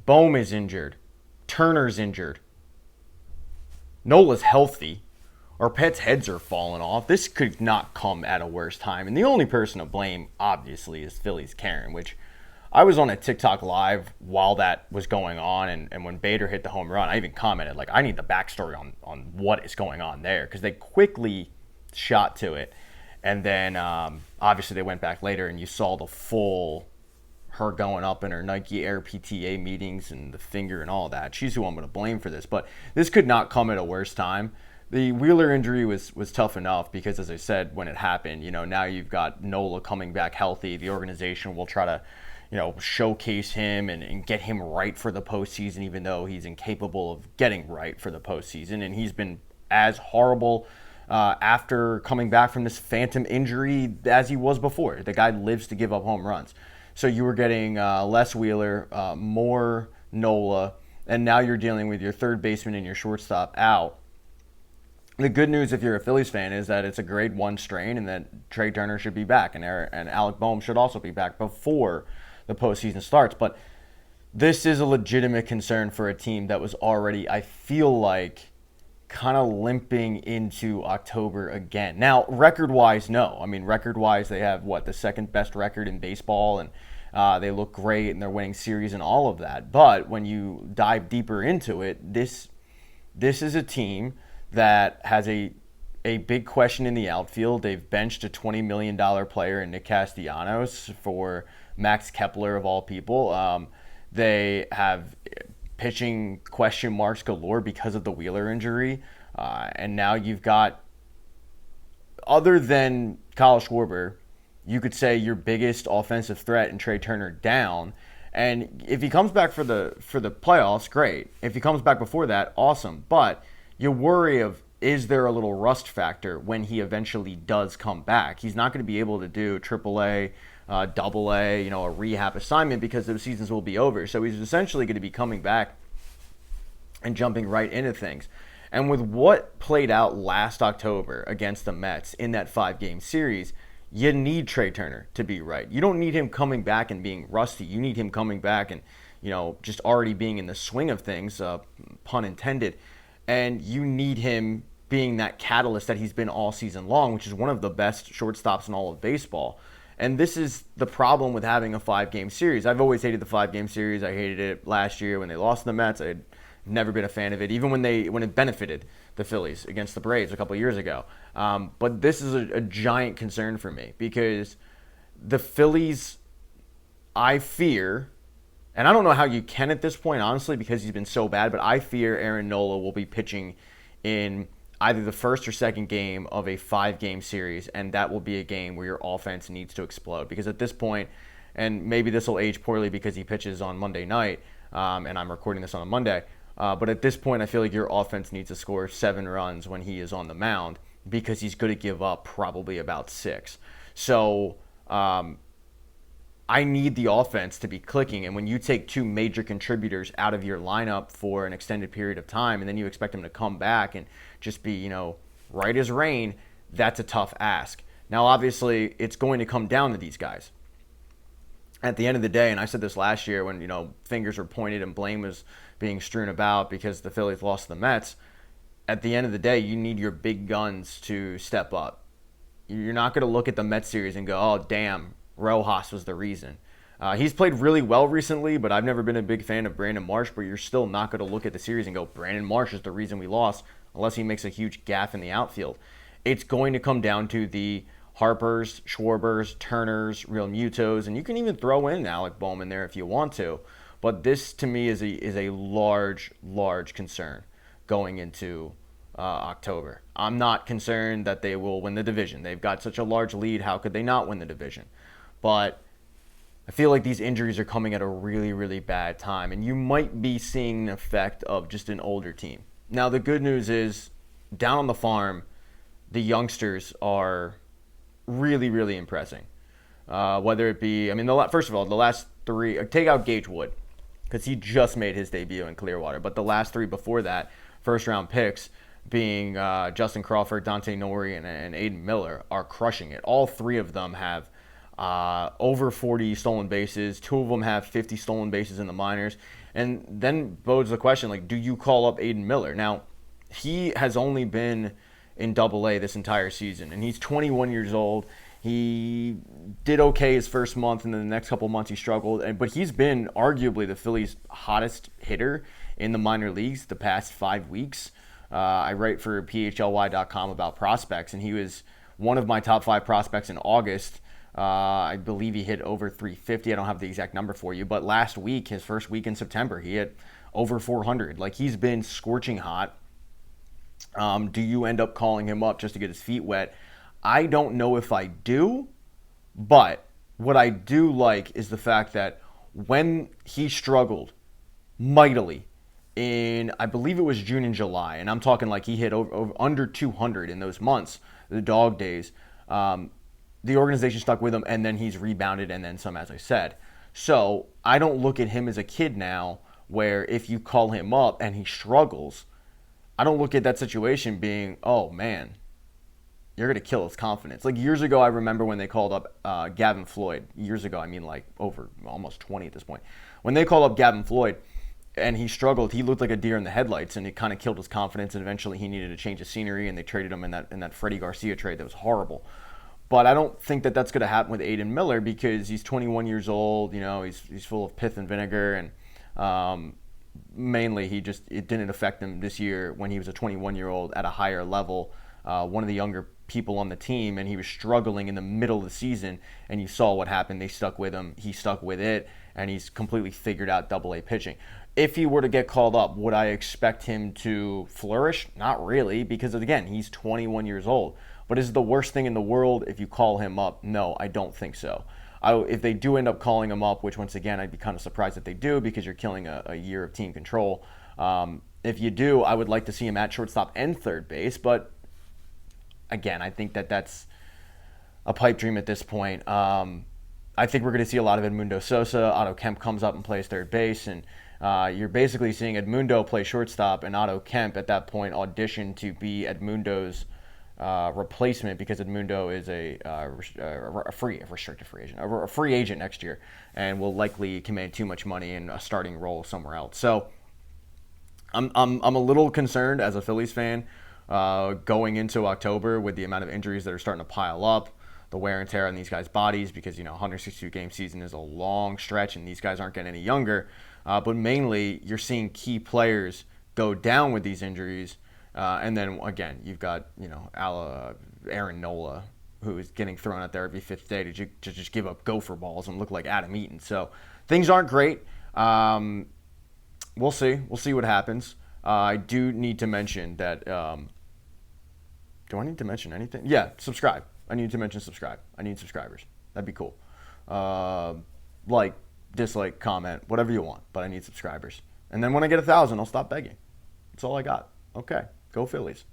Bohm is injured. Turner's injured. Nola's healthy. Our pets' heads are falling off. This could not come at a worse time. And the only person to blame, obviously, is Phillies Karen, which I was on a TikTok live while that was going on. And when Bader hit the home run, I even commented, like, I need the backstory on what is going on there. Because they quickly shot to it. And then, obviously, they went back later and you saw the full her going up in her Nike Air PTA meetings and the finger and all that. She's who I'm going to blame for this. But this could not come at a worse time. The Wheeler injury was tough enough because, as I said, when it happened, now you've got Nola coming back healthy. The organization will try to, showcase him and get him right for the postseason, even though he's incapable of getting right for the postseason. And he's been as horrible after coming back from this phantom injury as he was before. The guy lives to give up home runs. So you were getting less Wheeler, more Nola, and now you're dealing with your third baseman and your shortstop out. The good news, if you're a Phillies fan, is that it's a grade 1 strain and that Trea Turner should be back and Alec Bohm should also be back before the postseason starts. But this is a legitimate concern for a team that was already, I feel like, kind of limping into October again. Now, record-wise, no. I mean, record-wise, they have, the second best record in baseball, and they look great, and they're winning series and all of that. But when you dive deeper into it, this is a team that has a big question in the outfield. They've benched a $20 million player in Nick Castellanos for Max Kepler, of all people. They have pitching question marks galore because of the Wheeler injury. And now you've got, other than Kyle Schwarber, you could say your biggest offensive threat in Trea Turner down. And if he comes back for the playoffs, great. If he comes back before that, awesome. But you worry of, is there a little rust factor when he eventually does come back? He's not going to be able to do AAA, AA, a rehab assignment because those seasons will be over. So he's essentially going to be coming back and jumping right into things. And with what played out last October against the Mets in that 5-game series, you need Trea Turner to be right. You don't need him coming back and being rusty. You need him coming back and, just already being in the swing of things, pun intended. And you need him being that catalyst that he's been all season long, which is one of the best shortstops in all of baseball. And this is the problem with having a 5-game series. I've always hated the 5-game series. I hated it last year when they lost to the Mets. I'd never been a fan of it, even when it benefited the Phillies against the Braves a couple of years ago. But this is a giant concern for me because the Phillies, I fear, and I don't know how you can at this point, honestly, because he's been so bad, but I fear Aaron Nola will be pitching in either the first or second game of a 5-game series, and that will be a game where your offense needs to explode. Because at this point, and maybe this will age poorly because he pitches on Monday night, and I'm recording this on a Monday, but at this point, I feel like your offense needs to score 7 runs when he is on the mound because he's going to give up probably about 6. So I need the offense to be clicking. And when you take 2 major contributors out of your lineup for an extended period of time and then you expect them to come back and just be, right as rain, that's a tough ask. Now, obviously, it's going to come down to these guys. At the end of the day, and I said this last year when, fingers were pointed and blame was being strewn about because the Phillies lost to the Mets, at the end of the day, you need your big guns to step up. You're not going to look at the Mets series and go, oh, damn, Rojas was the reason. He's played really well recently, but I've never been a big fan of Brandon Marsh, but you're still not going to look at the series and go, Brandon Marsh is the reason we lost, unless he makes a huge gaffe in the outfield. It's going to come down to the Harpers, Schwarbers, Turners, Real Mutos, and you can even throw in Alec Bohm in there if you want to. But this, to me, is a large, large concern going into October. I'm not concerned that they will win the division. They've got such a large lead. How could they not win the division? But I feel like these injuries are coming at a really, really bad time, and you might be seeing an effect of just an older team. Now, the good news is, down on the farm, the youngsters are really, really impressing. Whether it be, first of all, the last 3, take out Gage Wood, because he just made his debut in Clearwater, but the last 3 before that, first-round picks, being Justin Crawford, Dante Nori, and Aiden Miller, are crushing it. All 3 of them have over 40 stolen bases. Two of them have 50 stolen bases in the minors. And then bodes the question, like, do you call up Aiden Miller? Now, he has only been in Double A this entire season, and he's 21 years old. He did okay his first month, and then the next couple months he struggled. But he's been arguably the Phillies' hottest hitter in the minor leagues the past 5 weeks. I write for PHLY.com about prospects, and he was one of my top 5 prospects in August. I believe he hit over 350. I don't have the exact number for you, but last week, his first week in September, he hit over 400. Like, he's been scorching hot. Do you end up calling him up just to get his feet wet? I don't know if I do, but what I do like is the fact that when he struggled mightily in, I believe it was June and July, and I'm talking like he hit over under 200 in those months, the dog days, the organization stuck with him, and then he's rebounded and then some, as I said. So I don't look at him as a kid now where if you call him up and he struggles, I don't look at that situation being, oh man, you're going to kill his confidence. Like years ago, I remember when they called up Gavin Floyd. Years ago, I mean like over almost 20 at this point. When they called up Gavin Floyd and he struggled, he looked like a deer in the headlights, and it kind of killed his confidence, and eventually he needed to change of scenery, and they traded him in that Freddie Garcia trade that was horrible. But I don't think that that's going to happen with Aiden Miller because he's 21 years old. You know, he's full of pith and vinegar, and mainly it didn't affect him this year when he was a 21-year-old at a higher level, one of the younger people on the team, and he was struggling in the middle of the season, and you saw what happened. They stuck with him. He stuck with it, and he's completely figured out Double-A pitching. If he were to get called up, would I expect him to flourish? Not really, because again, he's 21 years old. But is it the worst thing in the world if you call him up? No, I don't think so. If they do end up calling him up, which once again, I'd be kind of surprised if they do because you're killing a year of team control. If you do, I would like to see him at shortstop and third base, but again, I think that that's a pipe dream at this point. I think we're going to see a lot of Edmundo Sosa. Otto Kemp comes up and plays third base, and you're basically seeing Edmundo play shortstop and Otto Kemp at that point audition to be Edmundo's replacement because Edmundo is a restricted free agent, a free agent next year, and will likely command too much money in a starting role somewhere else. So I'm a little concerned as a Phillies fan going into October with the amount of injuries that are starting to pile up, the wear and tear on these guys' bodies, because 162 game season is a long stretch and these guys aren't getting any younger. But mainly, you're seeing key players go down with these injuries. And then again, you've got Aaron Nola, who is getting thrown out there every fifth day to just give up gopher balls and look like Adam Eaton. So things aren't great. We'll see. We'll see what happens. I do need to mention that. Do I need to mention anything? Yeah, subscribe. I need to mention subscribe. I need subscribers. That'd be cool. Like, dislike, comment, whatever you want. But I need subscribers. And then when I get 1,000, I'll stop begging. That's all I got. Okay. Go Phillies.